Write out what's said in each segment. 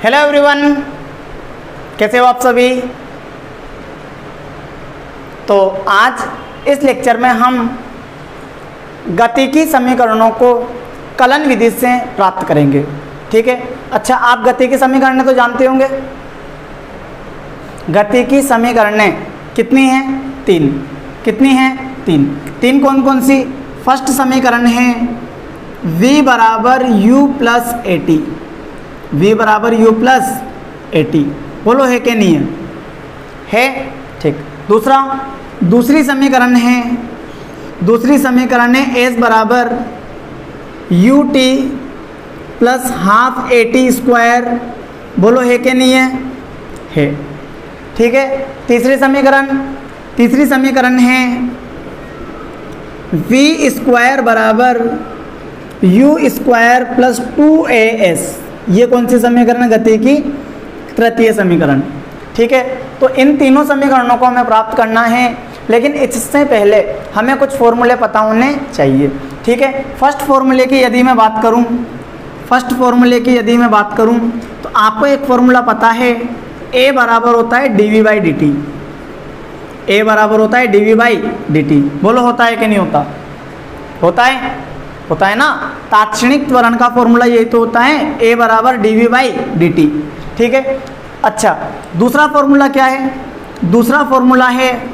Hello everyone, कैसे हो आप सभी। तो आज इस लेक्चर में हम गतिकी समीकरणों को कलन विधि से प्राप्त करेंगे। ठीक है। अच्छा, आप गतिकी समीकरणें तो जानते होंगे। गतिकी समीकरणें कितनी हैं? तीन। कितनी हैं? तीन। तीन कौन कौन सी? फर्स्ट समीकरण है v बराबर u plus A T. v बराबर u प्लस ए टी। बोलो है कि नहीं है? है। ठीक। दूसरी समीकरण है s बराबर u T plus half a t square. बोलो है कि नहीं है? है। ठीक है। तीसरी समीकरण है v स्क्वायर बराबर u स्क्वायर प्लस 2as। ये कौन सी समीकरण है? गतिकी तृतीय समीकरण। ठीक है। तो इन तीनों समीकरणों को हमें प्राप्त करना है, लेकिन इससे पहले हमें कुछ फॉर्मूले पता होने चाहिए। ठीक है। फर्स्ट फॉर्मूले की यदि मैं बात करूं तो आपको एक फॉर्मूला पता है, a बराबर होता है dv by D T. a बराबर होता है dv बाई डी टी। बोलो होता है कि नहीं होता? होता है ना। तात्क्षणिक त्वरण का फॉर्मूला यही तो होता है, a बराबर dv बाई डी टी। ठीक है। अच्छा, दूसरा फॉर्मूला क्या है? दूसरा फॉर्मूला है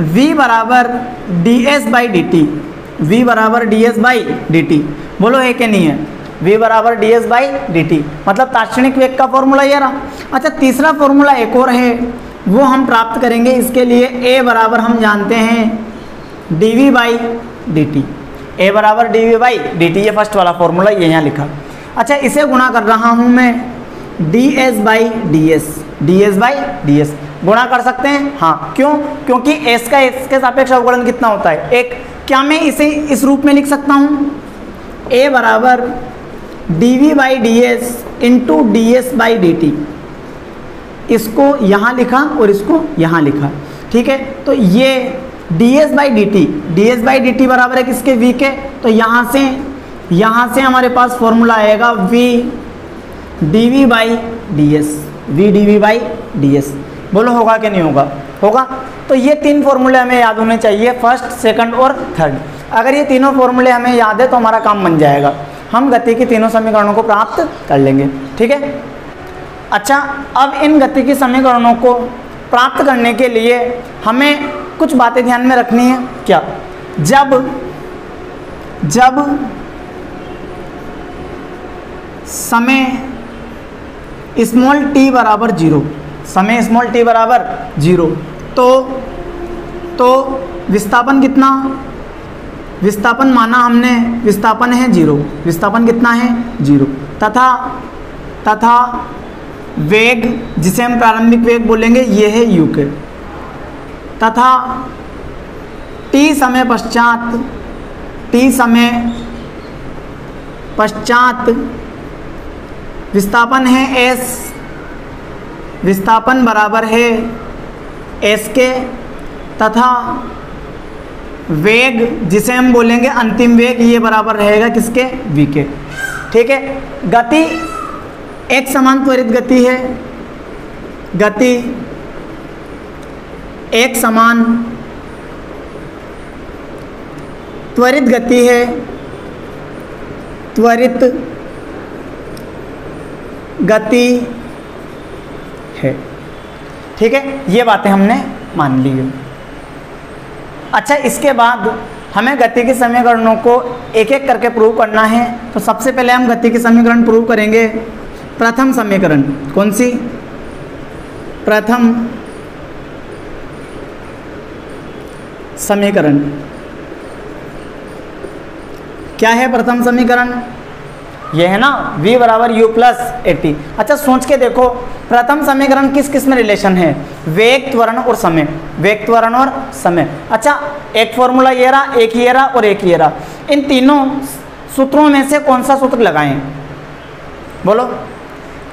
v बराबर ds by D T. v बराबर ds बाई डी टी। बोलो है कि नहीं है? v बराबर ds बाई डी टी, मतलब तात्क्षणिक वेग का फॉर्मूला ये रहा। अच्छा, तीसरा फॉर्मूला एक और है, वो हम प्राप्त करेंगे। इसके लिए a बराबर हम जानते हैं dv by D T. a बराबर dv बाई डी टी, ये फर्स्ट वाला फॉर्मूला ये यहाँ लिखा। अच्छा, इसे गुणा कर रहा हूँ मैं ds by ds by ds। गुणा कर सकते हैं? हाँ। क्यों? क्योंकि s का s के सापेक्ष अवकलन कितना होता है? एक। क्या मैं इसे इस रूप में लिख सकता हूँ? a बराबर dv by ds into ds by D T. इसको यहाँ लिखा और इसको यहाँ लिखा। ठीक है। तो ये ds बाई डी टी बराबर है किसके? v के। तो यहाँ से हमारे पास फॉर्मूला आएगा v dv बाई ds। बोलो होगा कि नहीं होगा? होगा। तो ये तीन फॉर्मूले हमें याद होने चाहिए, फर्स्ट, सेकंड और थर्ड। अगर ये तीनों फॉर्मूले हमें याद है तो हमारा काम बन जाएगा, हम गति की तीनों समीकरणों को प्राप्त कर लेंगे। ठीक है। अच्छा, अब इन गति की समीकरणों को प्राप्त करने के लिए हमें कुछ बातें ध्यान में रखनी है। क्या? जब समय स्मॉल t बराबर 0, तो विस्थापन कितना? विस्थापन माना हमने, विस्थापन है 0। विस्थापन कितना है? 0। तथा वेग, जिसे हम प्रारंभिक वेग बोलेंगे, ये है u के। तथा t समय पश्चात विस्थापन है s। विस्थापन बराबर है s के। तथा वेग, जिसे हम बोलेंगे अंतिम वेग, ये बराबर रहेगा किसके? v के। ठीक है। गति एक समान त्वरित गति है। गति एक समान त्वरित गति है। त्वरित गति है। ठीक है। ये बातें हमने मान ली है। अच्छा, इसके बाद हमें गति के समीकरणों को एक एक करके प्रूव करना है। तो सबसे पहले हम गति के समीकरण प्रूव करेंगे। प्रथम समीकरण कौन सी? प्रथम समीकरण क्या है? प्रथम समीकरण ये है ना, v बराबर u प्लस ए टी। अच्छा, सोच के देखो, प्रथम समीकरण किस किस में रिलेशन है? वेग, त्वरण और समय। अच्छा, एक फॉर्मूला ये रहा, एक ये रहा और एक ये रहा। इन तीनों सूत्रों में से कौन सा सूत्र लगाएं? बोलो,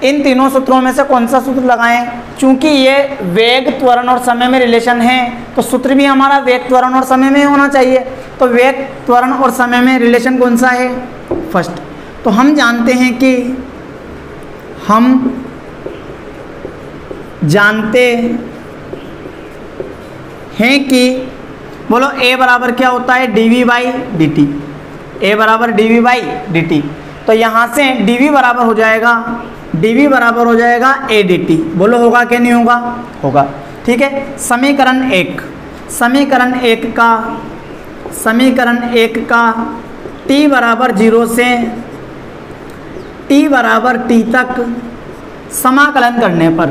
इन तीनों सूत्रों में से कौन सा सूत्र लगाएं? चूंकि ये वेग, त्वरण और समय में रिलेशन है, तो सूत्र भी हमारा वेग, त्वरण और समय में होना चाहिए। तो वेग, त्वरण और समय में रिलेशन कौन सा है? फर्स्ट। तो हम जानते हैं कि हम जानते हैं कि बोलो a बराबर क्या होता है dv by D T, a बराबर dv बाई डी टी। तो यहाँ से dv बराबर हो जाएगा a डी टी। बोलो होगा क्या नहीं होगा, होगा। ठीक है, समीकरण एक का t बराबर 0 से t बराबर t तक समाकलन करने पर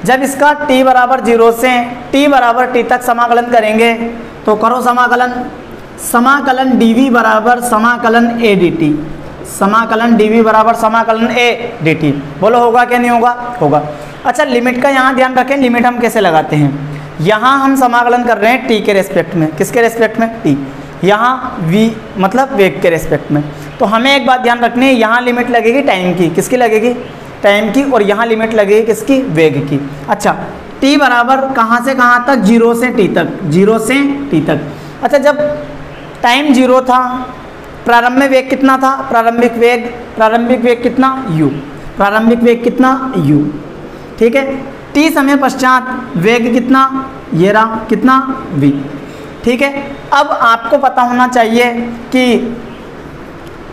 जब इसका t बराबर 0 से t बराबर t तक समाकलन करेंगे तो करो समाकलन dv बराबर समाकलन a dt, समाकलन dv बराबर समाकलन a dt। बोलो होगा क्या नहीं होगा, होगा। अच्छा, लिमिट का यहाँ ध्यान रखें, लिमिट हम कैसे लगाते हैं। यहाँ हम समाकलन कर रहे हैं t के रेस्पेक्ट में, किसके रेस्पेक्ट में, t। यहाँ v मतलब वेग के रेस्पेक्ट में। तो हमें एक बात ध्यान रखनी है, यहाँ लिमिट लगेगी टाइम की, किसकी लगेगी, टाइम की, और यहाँ लिमिट लगेगी किसकी, वेग की। अच्छा, t बराबर कहाँ से कहाँ तक, 0 से t तक, 0 से t तक। अच्छा, जब टाइम 0 था, प्रारंभिक वेग कितना था, प्रारंभिक वेग कितना, u, प्रारंभिक वेग कितना, u। ठीक है, t समय पश्चात वेग कितना, ये रहा कितना, v। ठीक है, अब आपको पता होना चाहिए कि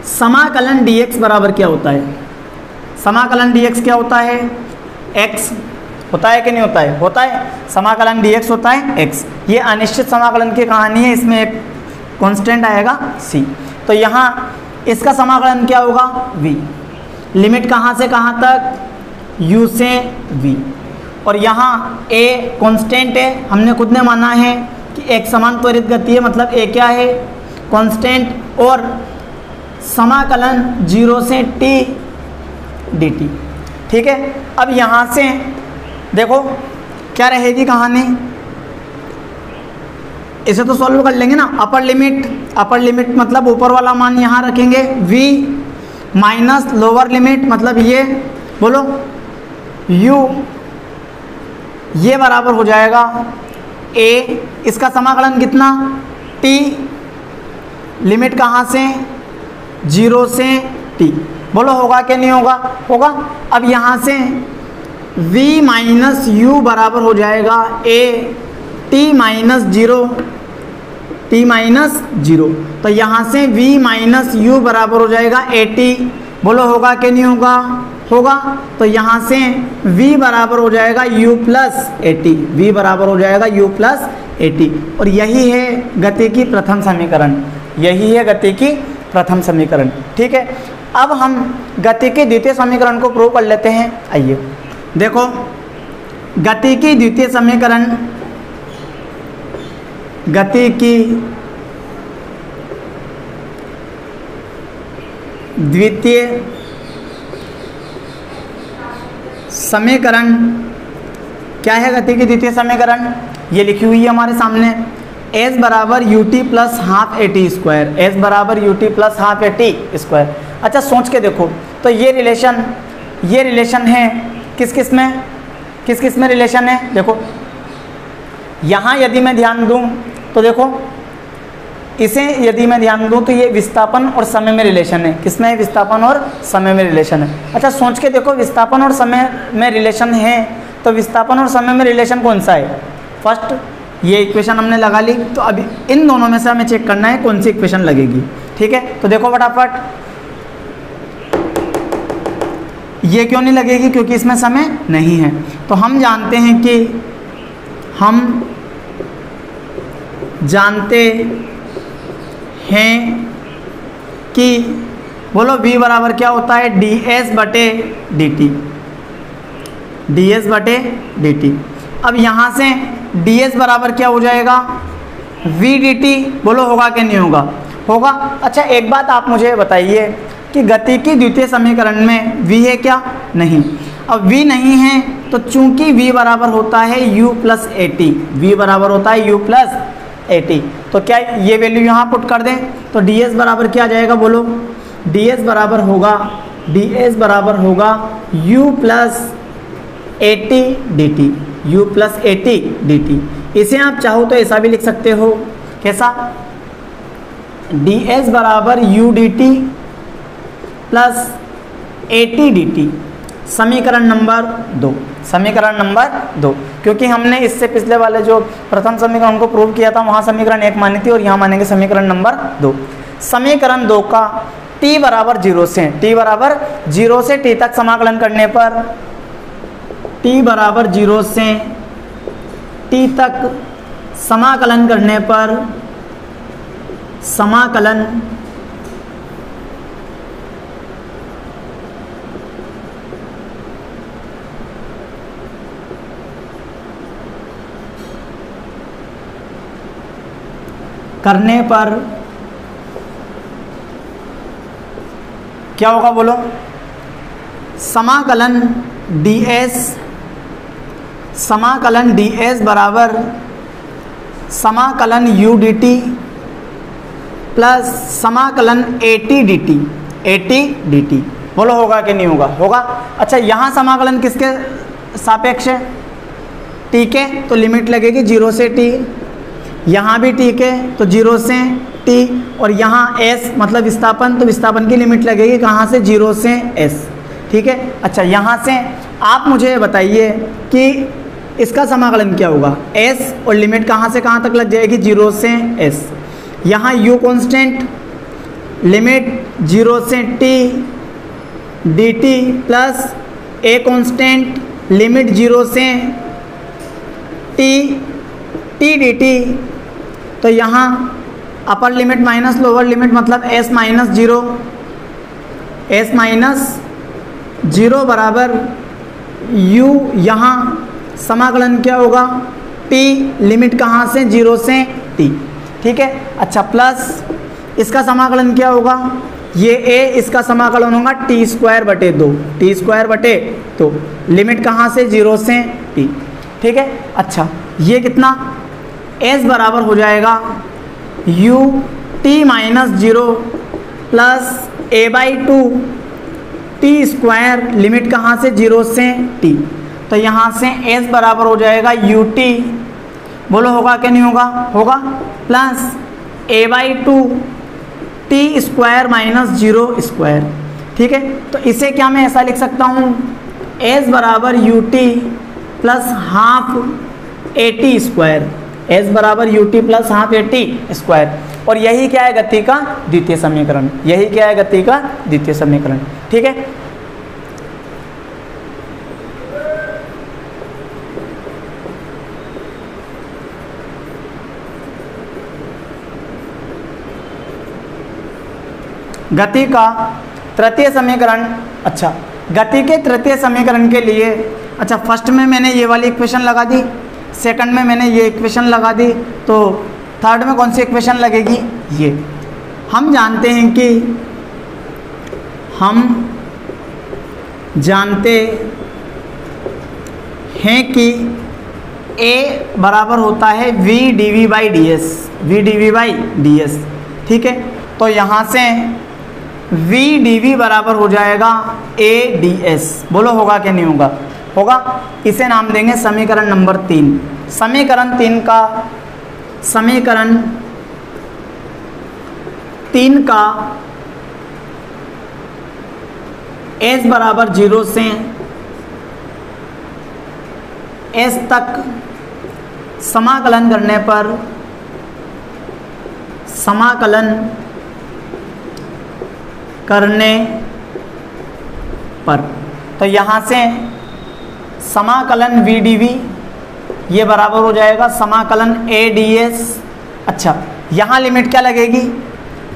समाकलन dx बराबर क्या होता है। समाकलन dx क्या होता है, x होता है कि नहीं होता है, होता है। समाकलन dx होता है x। ये अनिश्चित समाकलन की कहानी है, इसमें एक कांस्टेंट आएगा c। तो यहाँ इसका समाकलन क्या होगा, v। लिमिट कहाँ से कहाँ तक, u से v। और यहाँ a कांस्टेंट है, हमने खुद ने माना है कि एक समान त्वरित गति है, मतलब a क्या है, कांस्टेंट। और समाकलन 0 से t dt। ठीक है, अब यहाँ से देखो क्या रहेगी कहानी, इसे तो सॉल्व कर लेंगे ना। अपर लिमिट मतलब ऊपर वाला मान यहाँ रखेंगे, v माइनस लोअर लिमिट मतलब ये, बोलो u, ये बराबर हो जाएगा a। इसका समाकलन कितना, t, लिमिट कहाँ से, 0 से t। बोलो होगा क्या नहीं होगा, होगा। अब यहाँ से v माइनस u बराबर हो जाएगा a t माइनस 0। तो यहाँ से v माइनस u बराबर हो जाएगा a t। बोलो होगा क्या नहीं होगा, होगा। तो यहाँ से v बराबर हो जाएगा u plus a t, v बराबर हो जाएगा u प्लस a t। और यही है गति की प्रथम समीकरण, ठीक है। अब हम गति के द्वितीय समीकरण को प्रूव कर लेते हैं। आइए देखो, गति की द्वितीय समीकरण, गति की द्वितीय समीकरण क्या है, गति की द्वितीय समीकरण ये लिखी हुई है हमारे सामने, s बराबर u t plus half a t square, s बराबर u t plus half a t square. अच्छा, सोच के देखो तो ये रिलेशन है किस किस में रिलेशन है। देखो यहाँ यदि मैं ध्यान दूँ तो देखो, इसे यदि मैं ध्यान दूँ तो ये विस्थापन और समय में रिलेशन है। किसमें है, विस्थापन और समय में रिलेशन है। अच्छा, सोच के देखो, विस्थापन और समय में रिलेशन है तो विस्थापन और समय में रिलेशन कौन सा है। फर्स्ट ये इक्वेशन हमने लगा ली, तो अभी इन दोनों में से हमें चेक करना है कौन सी इक्वेशन लगेगी। ठीक है, तो देखो फटाफट, ये क्यों नहीं लगेगी, क्योंकि इसमें समय नहीं है। तो हम जानते हैं कि बोलो v बराबर क्या होता है, ds बटे dt। अब यहाँ से ds बराबर क्या हो जाएगा, v dt। बोलो होगा कि नहीं होगा, होगा। अच्छा, एक बात आप मुझे बताइए कि गति की द्वितीय समीकरण में v है क्या, नहीं। अब v नहीं है तो चूंकि v बराबर होता है u plus A T, v बराबर होता है u प्लस ए टी, तो क्या ये वैल्यू यहाँ पुट कर दें तो ds बराबर क्या आ जाएगा, बोलो ds बराबर होगा u plus A T D T, u plus A T D T. इसे आप चाहो तो ऐसा भी लिख सकते हो, कैसा, ds बराबर u dt plus at dt, समीकरण नंबर 2, समीकरण नंबर 2। क्योंकि हमने इससे पिछले वाले जो प्रथम समीकरण को प्रूव किया था वहाँ समीकरण 1 मानी थी और यहाँ मानेंगे समीकरण नंबर 2। समीकरण 2 का t बराबर 0 से, t बराबर 0 से t तक समाकलन करने पर, t बराबर 0 से t तक समाकलन करने पर समाकलन करने पर क्या होगा बोलो, समाकलन ds बराबर समाकलन u dt प्लस समाकलन at dt, बोलो होगा कि नहीं होगा, होगा। अच्छा यहाँ समाकलन किसके सापेक्ष है, t के, तो लिमिट लगेगी 0 से t, यहाँ भी t के तो 0 से t, और यहाँ s मतलब विस्थापन, तो विस्थापन की लिमिट लगेगी कहाँ से, 0 से s, ठीक है। अच्छा यहाँ से आप मुझे बताइए कि इसका समाकलन क्या होगा, s और लिमिट कहाँ से कहाँ तक लग जाएगी, 0 से s, यहाँ u कांस्टेंट, लिमिट 0 से t dt plus a constant, limit 0 से t dt, तो यहाँ upper limit minus lower limit मतलब s माइनस 0 बराबर u, यहाँ समाकलन क्या होगा, t, लिमिट कहाँ से, 0 से t, ठीक है। अच्छा प्लस इसका समाकलन क्या होगा, ये a, इसका समाकलन होगा t² बटे 2, लिमिट कहाँ से, 0 से t, ठीक है। अच्छा ये कितना, s बराबर हो जाएगा u t minus 0 plus a/2 t², limit कहाँ से, 0 से t, तो यहाँ से s बराबर हो जाएगा ut, बोलो होगा कि नहीं होगा, होगा, प्लस a/2 t² माइनस 0², ठीक है। तो इसे क्या मैं ऐसा लिख सकता हूँ, s बराबर ut plus half at², s बराबर ut प्लस हाफ at², और यही क्या है, गति का द्वितीय समीकरण, यही क्या है, गति का द्वितीय समीकरण, ठीक है। गति का तृतीय समीकरण, अच्छा गति के तृतीय समीकरण के लिए, अच्छा फर्स्ट में मैंने ये वाली इक्वेशन लगा दी, सेकंड में मैंने ये इक्वेशन लगा दी, तो थर्ड में कौन सी इक्वेशन लगेगी, ये। हम जानते हैं कि a बराबर होता है v dv by ds, ठीक है। तो यहाँ से v dv बराबर हो जाएगा a ds, बोलो होगा कि नहीं होगा, होगा। इसे नाम देंगे समीकरण नंबर 3। समीकरण 3 का s बराबर 0 से s तक समाकलन करने पर तो यहाँ से समाकलन v dv ये बराबर हो जाएगा समाकलन a ds। अच्छा यहाँ लिमिट क्या लगेगी,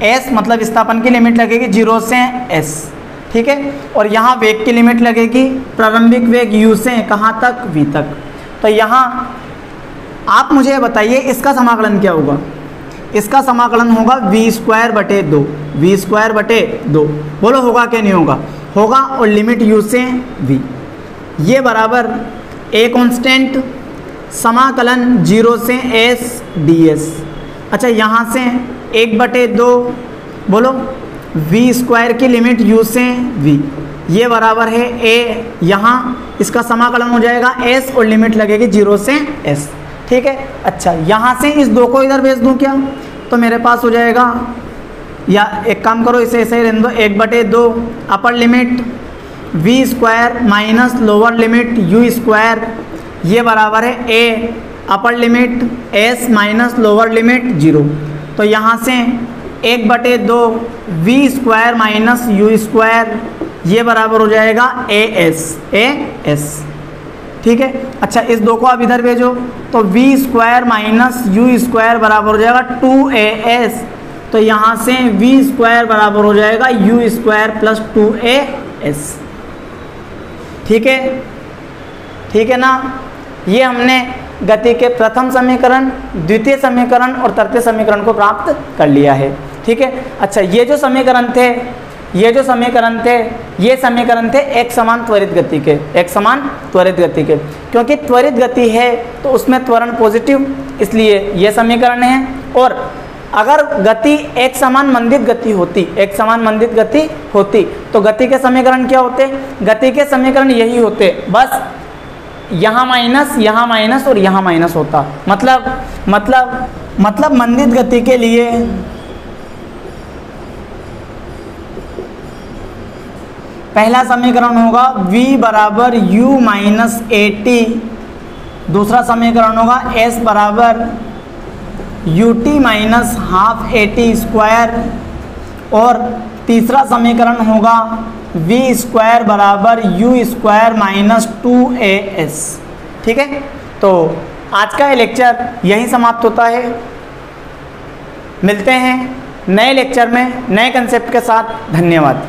s मतलब विस्थापन की लिमिट लगेगी 0 से s, ठीक है। और यहाँ वेग की लिमिट लगेगी, प्रारंभिक वेग u से कहाँ तक, v तक। तो यहाँ आप मुझे बताइए इसका समाकलन क्या होगा, इसका समाकलन होगा v² बटे 2, बोलो होगा कि नहीं होगा, होगा। और लिमिट u से v, ये बराबर a कांस्टेंट समाकलन 0 से s ds। अच्छा यहाँ से 1/2, बोलो v² की लिमिट u से v, ये बराबर है a, यहाँ इसका समाकलन हो जाएगा s और लिमिट लगेगी 0 से s, ठीक है। अच्छा, यहाँ से इस 2 को इधर भेज दूँ क्या, तो मेरे पास हो जाएगा, या एक काम करो इसे ऐसे रहने दो, 1/2 upper limit v square minus lower limit u square, ये बराबर है a upper limit s minus lower limit 0। तो यहाँ से 1/2 v square minus u square, ये बराबर हो जाएगा as। ठीक है। अच्छा, इस 2 को आप इधर भेजो तो v square minus u square बराबर हो जाएगा 2as। तो यहाँ से v स्क्वायर बराबर हो जाएगा u स्क्वायर प्लस 2as। ठीक है ना। ये हमने गति के प्रथम समीकरण, द्वितीय समीकरण और तृतीय समीकरण को प्राप्त कर लिया है। ठीक है। अच्छा, ये जो समीकरण थे ये समीकरण थे एक समान त्वरित गति के, क्योंकि त्वरित गति है तो उसमें त्वरण पॉजिटिव, इसलिए ये समीकरण है। और अगर गति एक समान मंदित गति होती तो गति के समीकरण क्या होते, गति के समीकरण यही होते, बस यहाँ माइनस और यहाँ माइनस होता। मतलब मंदित गति के लिए पहला समीकरण होगा v बराबर u माइनस AT, दूसरा समीकरण होगा s बराबर ut minus half AT square, और तीसरा समीकरण होगा v स्क्वायर बराबर u स्क्वायर माइनस 2as। ठीक है। तो आज का ये लेक्चर यहीं समाप्त होता है। मिलते हैं नए लेक्चर में नए कंसेप्ट के साथ। धन्यवाद।